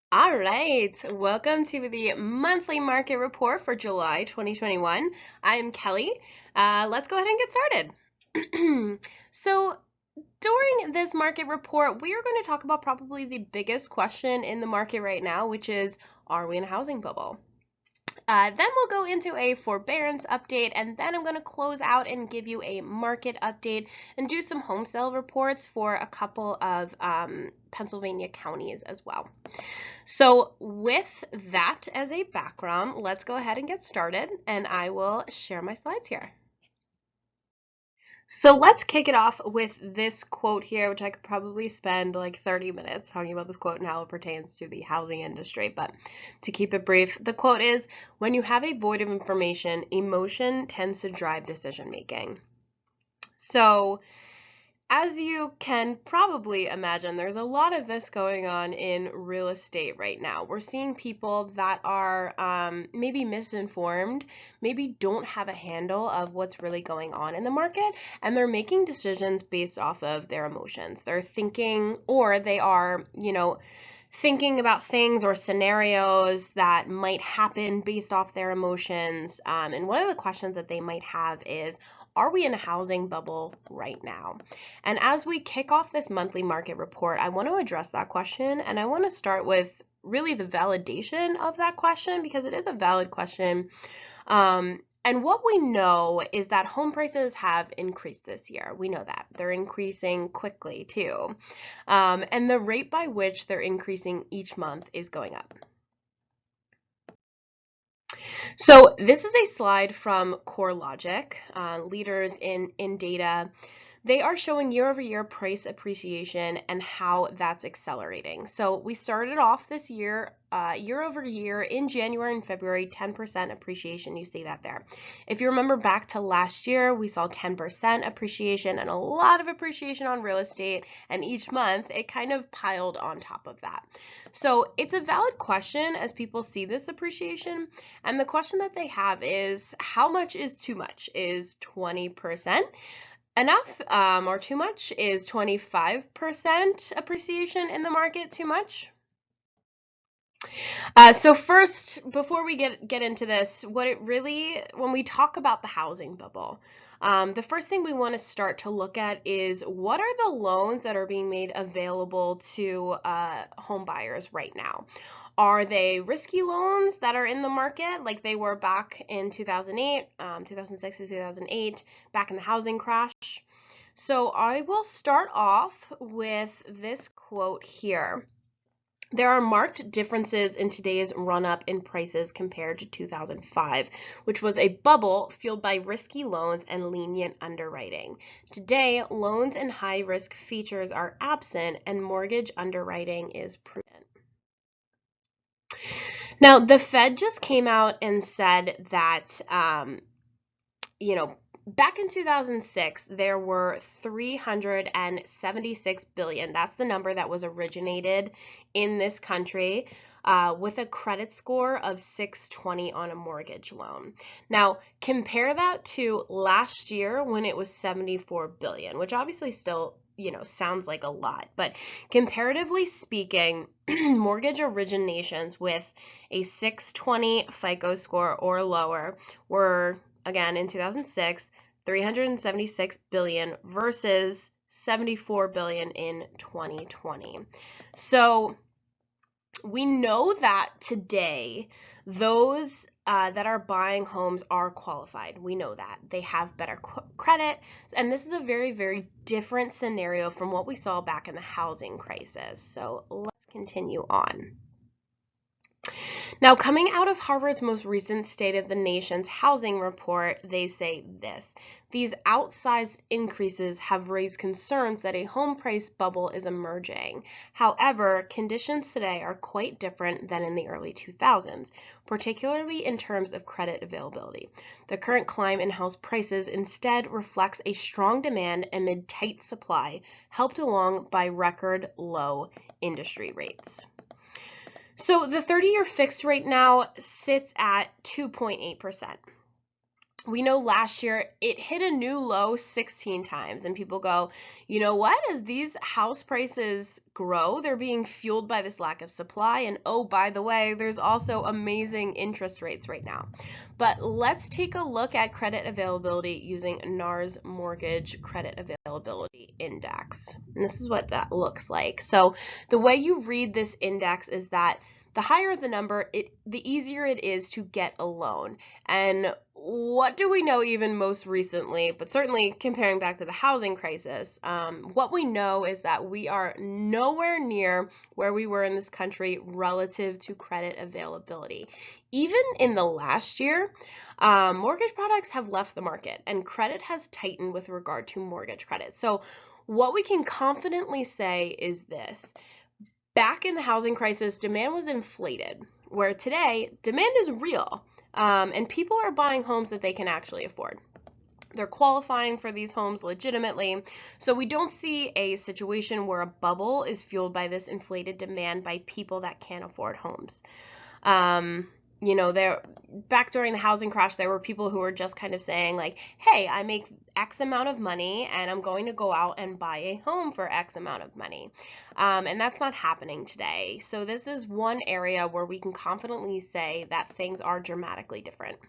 All right, welcome to the monthly market report for July 2021. I'm Kelly. Let's go ahead and get started. So, during this market report, we are going to talk about probably the biggest question in the market right now, which is, are we in a housing bubble? Then we'll go into a forbearance update, and then I'm going to close out and give you a market update and do some home sale reports for a couple of Pennsylvania counties as well. So with that as a background, let's go ahead and get started, and I will share my slides here. So let's kick it off with this quote here, which I could probably spend like 30 minutes talking about this quote and how it pertains to the housing industry. But to keep it brief, the quote is, "When you have a void of information, emotion tends to drive decision making." So as you can probably imagine, there's a lot of this going on in real estate right now. We're seeing people that are maybe misinformed, maybe don't have a handle of what's really going on in the market, and they're making decisions based off of their emotions. They're thinking, or they are, thinking about things or scenarios that might happen based off their emotions. And one of the questions that they might have is, are we in a housing bubble right now? And as we kick off this monthly market report, I want to address that question, and I want to start with really the validation of that question, because it is a valid question. And what we know is that home prices have increased this year. We know that. They're increasing quickly too. And the rate by which they're increasing each month is going up. So this is a slide from CoreLogic, leaders in data. They are showing year-over-year price appreciation and how that's accelerating. So we started off this year, year-over-year in January and February, 10% appreciation. You see that there. If you remember back to last year, we saw 10% appreciation and a lot of appreciation on real estate, and each month it kind of piled on top of that. So it's a valid question as people see this appreciation, and the question that they have is, how much is too much? Is 20% enough, or too much? Is 25% appreciation in the market too much? So first, before we get into this, when we talk about the housing bubble, the first thing we want to start to look at is, what are the loans that are being made available to home buyers right now? Are they risky loans that are in the market like they were back in 2008, 2006 to 2008, back in the housing crash? So I will start off with this quote here. There are marked differences in today's run-up in prices compared to 2005, which was a bubble fueled by risky loans and lenient underwriting. Today, loans and high-risk features are absent, and mortgage underwriting is prudent. Now, the Fed just came out and said that, back in 2006, there were 376 billion. That's the number that was originated in this country with a credit score of 620 on a mortgage loan. Now, compare that to last year when it was 74 billion, which obviously still, sounds like a lot, but comparatively speaking, mortgage originations with a 620 FICO score or lower were, again, in 2006, 376 billion versus 74 billion in 2020. So we know that today those that are buying homes are qualified. We know that they have better credit, and this is a very, very different scenario from what we saw back in the housing crisis. So let's continue on. Now, coming out of Harvard's most recent State of the Nation's housing report, they say this: these outsized increases have raised concerns that a home price bubble is emerging. However, conditions today are quite different than in the early 2000s, particularly in terms of credit availability. The current climb in house prices instead reflects a strong demand amid tight supply, helped along by record low industry rates. So the 30-year fixed rate now sits at 2.8%. we know last year it hit a new low 16 times, and people go, you know what, as these house prices grow, they're being fueled by this lack of supply, and oh, by the way, there's also amazing interest rates right now. But let's take a look at credit availability using NAR's Mortgage Credit Availability Index. And this is what that looks like. So the way you read this index is that the higher the number, the easier it is to get a loan. And what do we know even most recently, but certainly comparing back to the housing crisis, what we know is that we are nowhere near where we were in this country relative to credit availability. Even in the last year, mortgage products have left the market and credit has tightened with regard to mortgage credit. So what we can confidently say is this. Back in the housing crisis, demand was inflated, where today, demand is real, and people are buying homes that they can actually afford. They're qualifying for these homes legitimately, so we don't see a situation where a bubble is fueled by this inflated demand by people that can't afford homes. You know, back during the housing crash, there were people who were just kind of saying like, hey, I make X amount of money and I'm going to go out and buy a home for X amount of money. And that's not happening today. So this is one area where we can confidently say that things are dramatically different.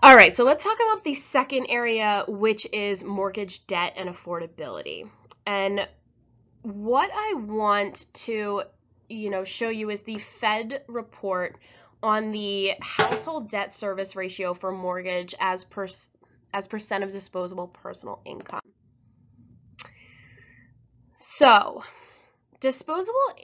All right, so let's talk about the second area, which is mortgage debt and affordability. And what I want to show you is the Fed report on the household debt service ratio for mortgage as percent of disposable personal income. So, disposable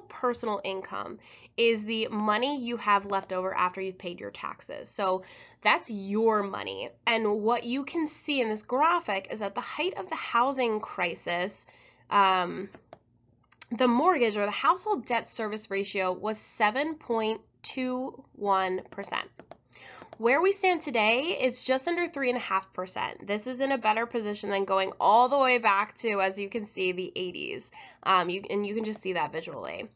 personal income is the money you have left over after you've paid your taxes. So that's your money. And what you can see in this graphic is at the height of the housing crisis, the mortgage or the household debt service ratio was 7.21%. Where we stand today is just under 3.5%. This is in a better position than going all the way back to, as you can see, the 80s. And you can just see that visually.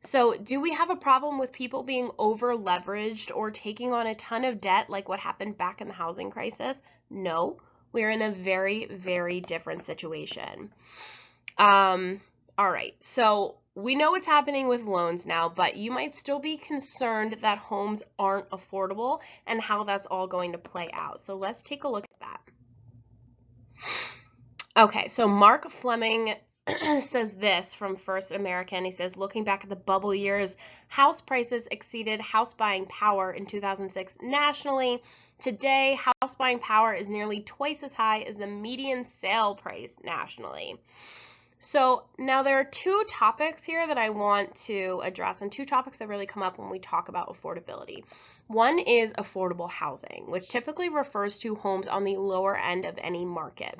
So do we have a problem with people being over leveraged or taking on a ton of debt like what happened back in the housing crisis? No, we're in a very, very different situation. All right, so we know what's happening with loans now, but you might still be concerned that homes aren't affordable and how that's all going to play out. So let's take a look at that. Okay, so Mark Fleming says this from First American. He says, looking back at the bubble years, house prices exceeded house buying power in 2006 nationally. Today, house buying power is nearly twice as high as the median sale price nationally. So now there are two topics here that I want to address, and two topics that really come up when we talk about affordability. One is affordable housing, which typically refers to homes on the lower end of any market.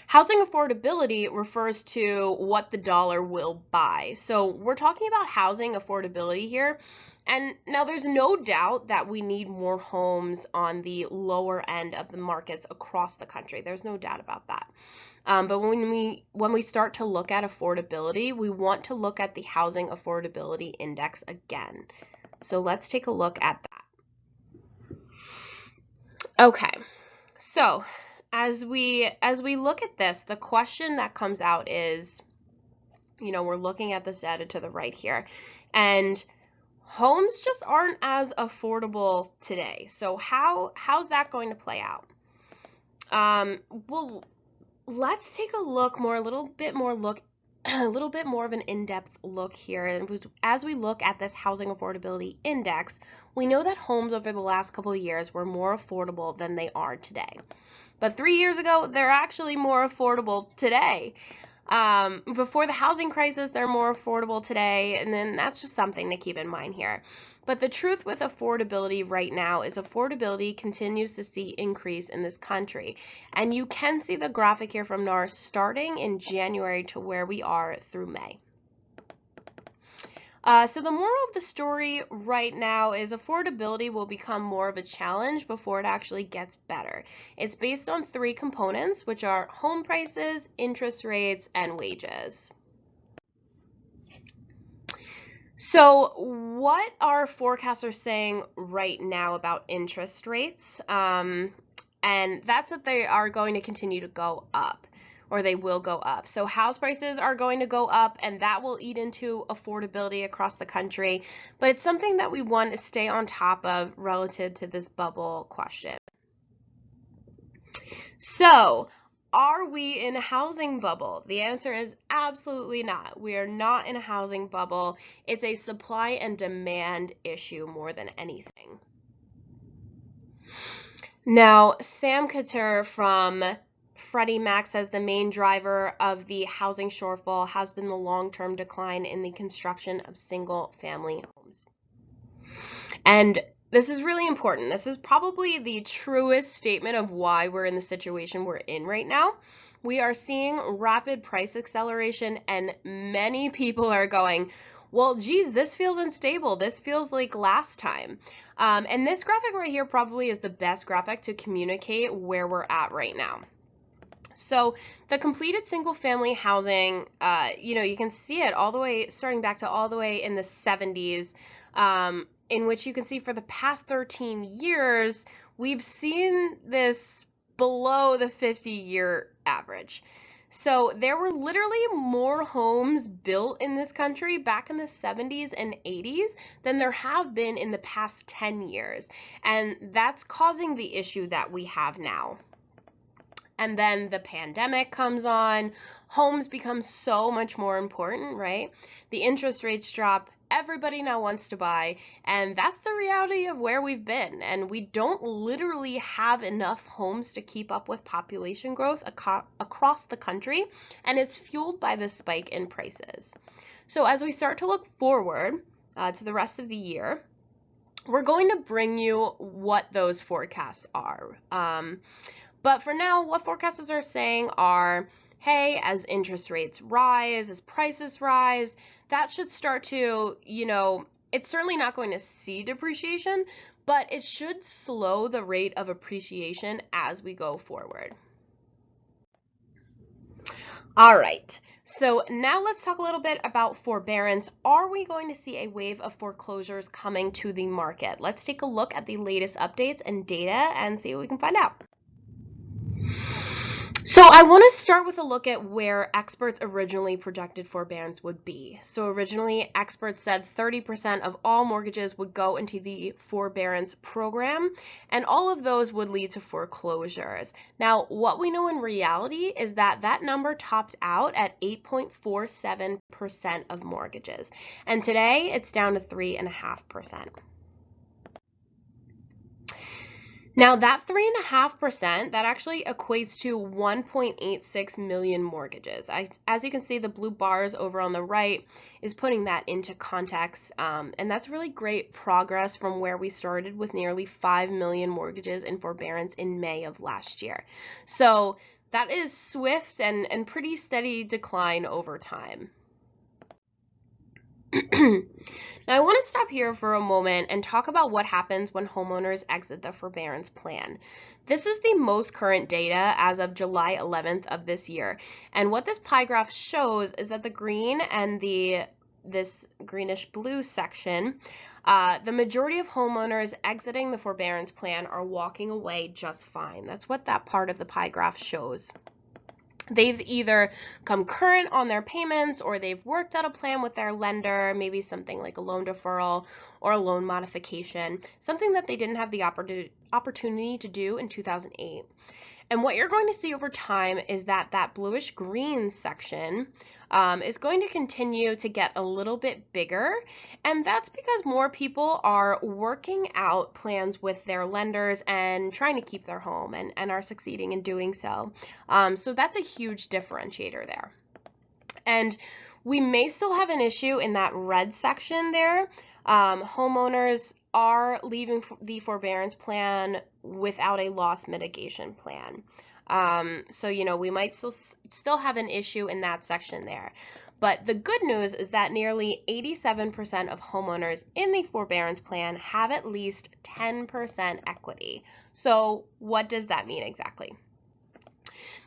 Housing affordability refers to what the dollar will buy. So we're talking about housing affordability here. And now there's no doubt that we need more homes on the lower end of the markets across the country. There's no doubt about that. But when we start to look at affordability, we want to look at the Housing Affordability Index again. So let's take a look at that. Okay, so as we look at this, the question that comes out is, we're looking at this data to the right here, and homes just aren't as affordable today. So how's that going to play out? Well, let's take a look a little bit more of an in-depth look here. And as we look at this Housing Affordability Index, we know that homes over the last couple of years were more affordable than they are today. But 3 years ago, they're actually more affordable today. Before the housing crisis, they're more affordable today, and then that's just something to keep in mind here. But the truth with affordability right now is affordability continues to see increase in this country. And you can see the graphic here from NAR starting in January to where we are through May. So the moral of the story right now is affordability will become more of a challenge before it actually gets better. It's based on three components, which are home prices, interest rates, and wages. So what are forecasters saying right now about interest rates? And that's that they are going to continue to go up, or they will go up. So house prices are going to go up, and that will eat into affordability across the country. But it's something that we want to stay on top of relative to this bubble question. So, are we in a housing bubble? The answer is absolutely not. We are not in a housing bubble. It's a supply and demand issue more than anything. Now, Sam Couture from Freddie Mac says the main driver of the housing shortfall has been the long-term decline in the construction of single-family homes. And this is really important. This is probably the truest statement of why we're in the situation we're in right now. We are seeing rapid price acceleration, and many people are going, well, geez, this feels unstable. This feels like last time. And this graphic right here probably is the best graphic to communicate where we're at right now. So the completed single family housing, you can see it all the way, starting back to all the way in the 70s, in which you can see for the past 13 years, we've seen this below the 50-year average. So there were literally more homes built in this country back in the 70s and 80s than there have been in the past 10 years. And that's causing the issue that we have now. And then the pandemic comes on, homes become so much more important, right? The interest rates drop, everybody now wants to buy, and that's the reality of where we've been. And we don't literally have enough homes to keep up with population growth across the country, and it's fueled by this spike in prices. So as we start to look forward to the rest of the year, we're going to bring you what those forecasts are. But for now, what forecasters are saying are, hey, as interest rates rise, as prices rise, that should start to, it's certainly not going to see depreciation, but it should slow the rate of appreciation as we go forward. All right, so now let's talk a little bit about forbearance. Are we going to see a wave of foreclosures coming to the market? Let's take a look at the latest updates and data and see what we can find out. So I want to start with a look at where experts originally projected forbearance would be. So originally, experts said 30% of all mortgages would go into the forbearance program, and all of those would lead to foreclosures. Now, what we know in reality is that that number topped out at 8.47% of mortgages, and today it's down to 3.5%. Now that 3.5%, that actually equates to 1.86 million mortgages. As you can see, the blue bars over on the right is putting that into context, and that's really great progress from where we started with nearly 5 million mortgages in forbearance in May of last year. So that is swift and pretty steady decline over time. Now I want to stop here for a moment and talk about what happens when homeowners exit the forbearance plan. This is the most current data as of July 11th of this year. And what this pie graph shows is that the green and this greenish blue section, the majority of homeowners exiting the forbearance plan are walking away just fine. That's what that part of the pie graph shows. They've either come current on their payments, or they've worked out a plan with their lender, maybe something like a loan deferral or a loan modification, something that they didn't have the opportunity to do in 2008. And what you're going to see over time is that that bluish green section is going to continue to get a little bit bigger, and that's because more people are working out plans with their lenders and trying to keep their home and are succeeding in doing so. So that's a huge differentiator there. And we may still have an issue in that red section there. Homeowners are leaving the forbearance plan without a loss mitigation plan. So, we might still have an issue in that section there. But the good news is that nearly 87% of homeowners in the forbearance plan have at least 10% equity. So what does that mean exactly?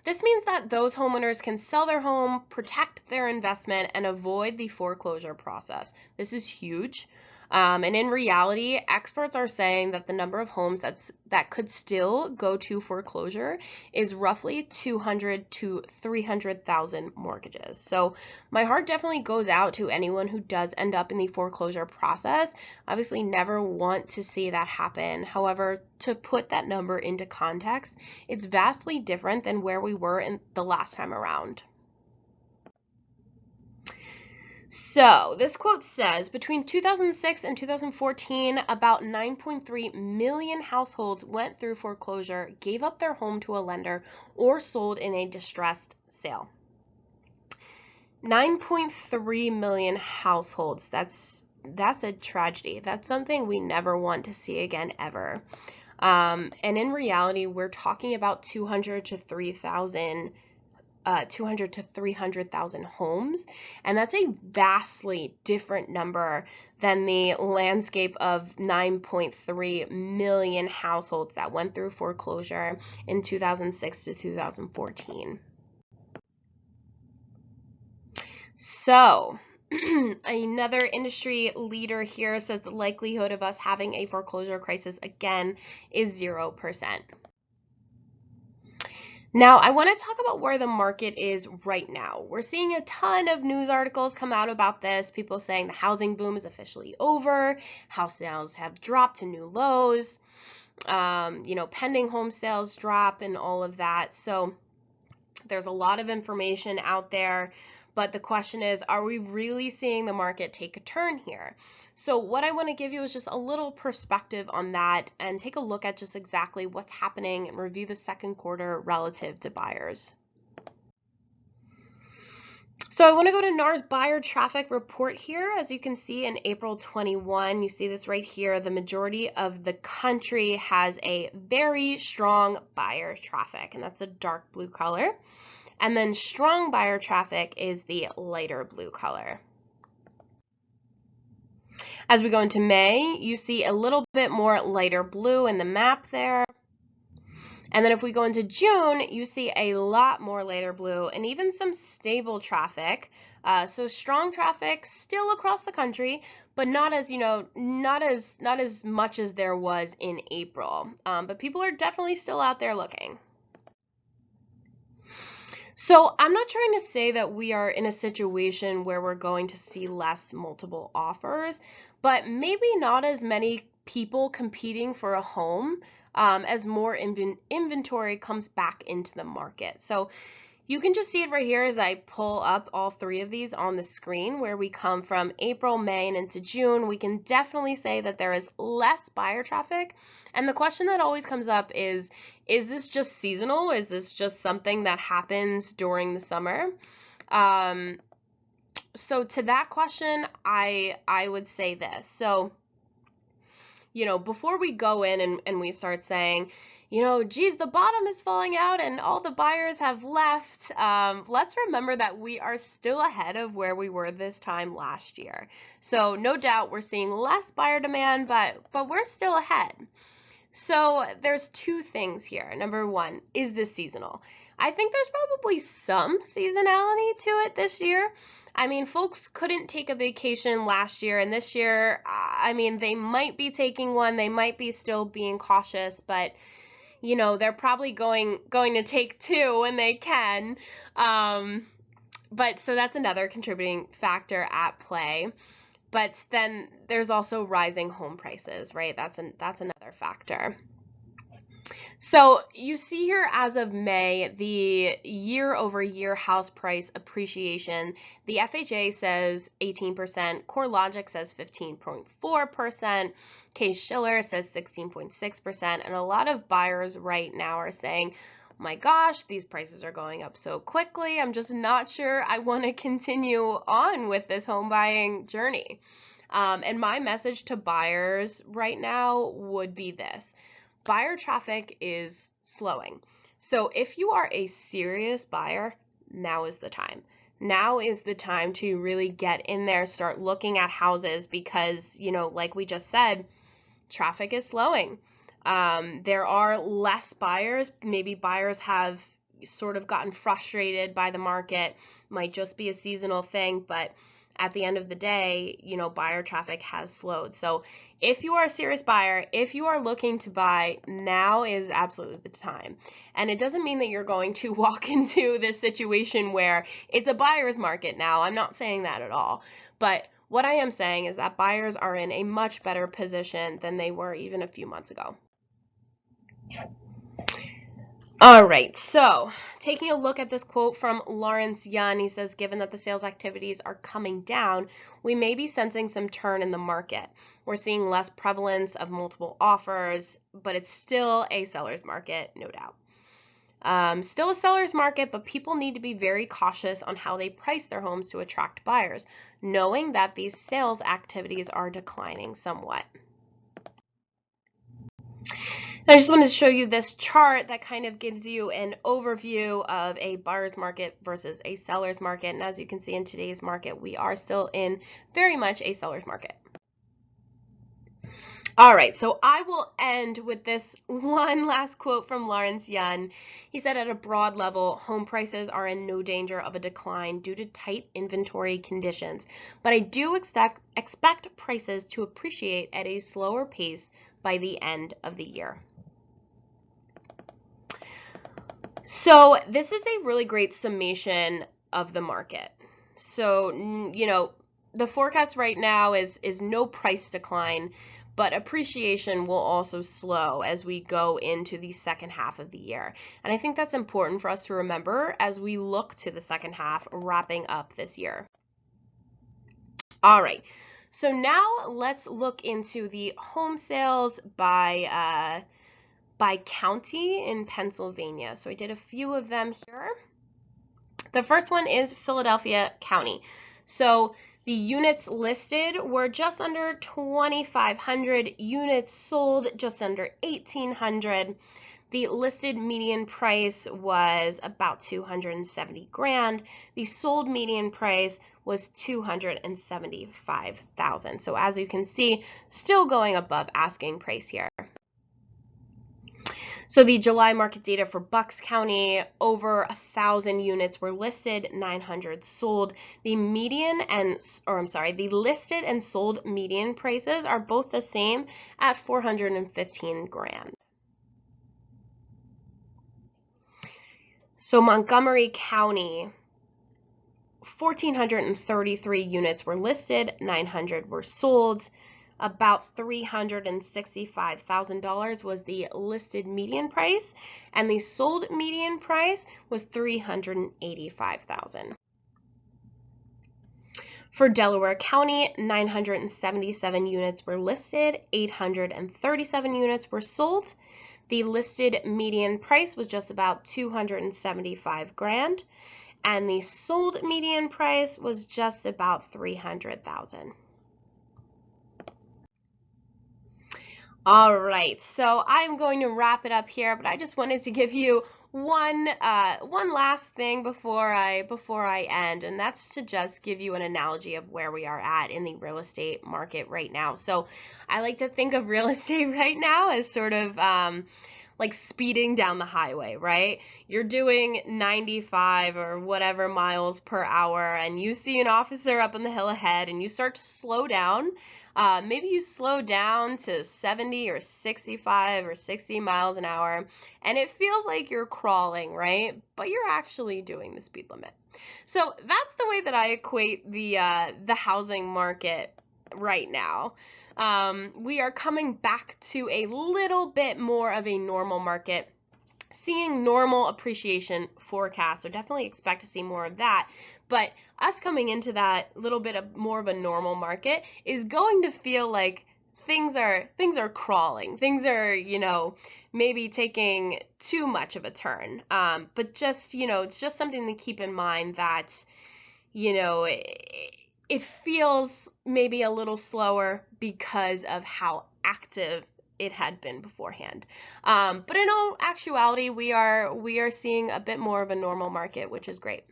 This means that those homeowners can sell their home, protect their investment, and avoid the foreclosure process. This is huge. And in reality, experts are saying that the number of homes that could still go to foreclosure is roughly 200 to 300,000 mortgages. So my heart definitely goes out to anyone who does end up in the foreclosure process. Obviously, never want to see that happen. However, to put that number into context, it's vastly different than where we were in the last time around. So this quote says, between 2006 and 2014, about 9.3 million households went through foreclosure, gave up their home to a lender, or sold in a distressed sale. 9.3 million households. That's a tragedy. That's something we never want to see again ever. And in reality, we're talking about 200 to 300,000 homes, and that's a vastly different number than the landscape of 9.3 million households that went through foreclosure in 2006 to 2014. So another industry leader here says the likelihood of us having a foreclosure crisis again is 0%. Now, I want to talk about where the market is right now. We're seeing a ton of news articles come out about this, people saying the housing boom is officially over, house sales have dropped to new lows, pending home sales drop and all of that. So there's a lot of information out there, but the question is, are we really seeing the market take a turn here? So what I want to give you is just a little perspective on that and take a look at just exactly what's happening and review the second quarter relative to buyers. So I want to go to NAR's buyer traffic report here. As you can see in April 21, you see this right here, the majority of the country has a very strong buyer traffic, and that's a dark blue color. And then strong buyer traffic is the lighter blue color. As we go into May, you see a little bit more lighter blue in the map there. And then if we go into June, you see a lot more lighter blue and even some stable traffic. So strong traffic still across the country, but not as much as there was in April. But people are definitely still out there looking. So I'm not trying to say that we are in a situation where we're going to see less multiple offers, but maybe not as many people competing for a home as more inventory comes back into the market. So you can just see it right here as I pull up all three of these on the screen where we come from April, May, and into June. We can definitely say that there is less buyer traffic. And the question that always comes up is this just seasonal? Is this just something that happens during the summer? So to that question, I would say this. So, before we go in and we start saying, geez, the bottom is falling out and all the buyers have left, let's remember that we are still ahead of where we were this time last year. So no doubt we're seeing less buyer demand, but we're still ahead. So there's two things here. Number one, is this seasonal? I think there's probably some seasonality to it this year. I mean, folks couldn't take a vacation last year, and this year, they might be taking one. They might be still being cautious, but they're probably going to take two when they can. But so that's another contributing factor at play. But then there's also rising home prices, right? That's another factor. So you see here as of May, the year-over-year house price appreciation. The FHA says 18%, CoreLogic says 15.4%, Case-Shiller says 16.6%, and a lot of buyers right now are saying, my gosh, these prices are going up so quickly. I'm just not sure I want to continue on with this home buying journey. And my message to buyers right now would be this. Buyer traffic is slowing. So if you are a serious buyer, now is the time. Now is the time to really get in there, start looking at houses because, like we just said, traffic is slowing. There are less buyers. Maybe buyers have sort of gotten frustrated by the market. Might just be a seasonal thing, but at the end of the day, you know, buyer traffic has slowed. So if you are a serious buyer, if you are looking to buy, now is absolutely the time. And it doesn't mean that you're going to walk into this situation where it's a buyer's market now. I'm not saying that at all. But what I am saying is that buyers are in a much better position than they were even a few months ago. All right, so taking a look at this quote from Lawrence Yun, he says, given that the sales activities are coming down, we may be sensing some turn in the market. We're seeing less prevalence of multiple offers, but it's still a seller's market, no doubt. Still a seller's market, but people need to be very cautious on how they price their homes to attract buyers, knowing that these sales activities are declining somewhat. I just wanted to show you this chart that kind of gives you an overview of a buyer's market versus a seller's market. And as you can see in today's market, we are still in very much a seller's market. All right, so I will end with this one last quote from Lawrence Yun. He said, at a broad level, home prices are in no danger of a decline due to tight inventory conditions, but I do expect prices to appreciate at a slower pace by the end of the year. So this is a really great summation of the market. So, you know, the forecast right now is no price decline, but appreciation will also slow as we go into the second half of the year. And I think that's important for us to remember as we look to the second half wrapping up this year. All right, so now let's look into the home sales by county in Pennsylvania. So I did a few of them here. The first one is Philadelphia County. So the units listed were just under 2,500, units sold just under 1,800. The listed median price was about 270 grand. The sold median price was 275,000. So as you can see, still going above asking price here. So the July market data for Bucks County, over 1,000 units were listed, 900 sold. The listed and sold median prices are both the same at 415 grand. So Montgomery County, 1,433 units were listed, 900 were sold. About $365,000 was the listed median price, and the sold median price was $385,000. For Delaware County, 977 units were listed, 837 units were sold. The listed median price was just about 275 grand, and the sold median price was just about 300,000. All right, so I'm going to wrap it up here, but I just wanted to give you one last thing before I end, and that's to just give you an analogy of where we are at in the real estate market right now. So I like to think of real estate right now as sort of like speeding down the highway, right? You're doing 95 or whatever miles per hour, and you see an officer up on the hill ahead, and you start to slow down. Maybe you slow down to 70 or 65 or 60 miles an hour, and it feels like you're crawling, right? But you're actually doing the speed limit. So that's the way that I equate the housing market right now. We are coming back to a little bit more of a normal market, seeing normal appreciation forecasts, so definitely expect to see more of that. But us coming into that little bit of more of a normal market is going to feel like things are crawling. Things are, you know, maybe taking too much of a turn. But just, you know, it's just something to keep in mind that, you know, it feels maybe a little slower because of how active it had been beforehand. But in all actuality, we are seeing a bit more of a normal market, which is great.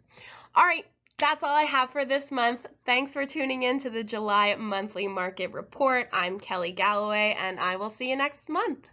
All right, that's all I have for this month. Thanks for tuning in to the July monthly market report. I'm Kelly Galloway, and I will see you next month.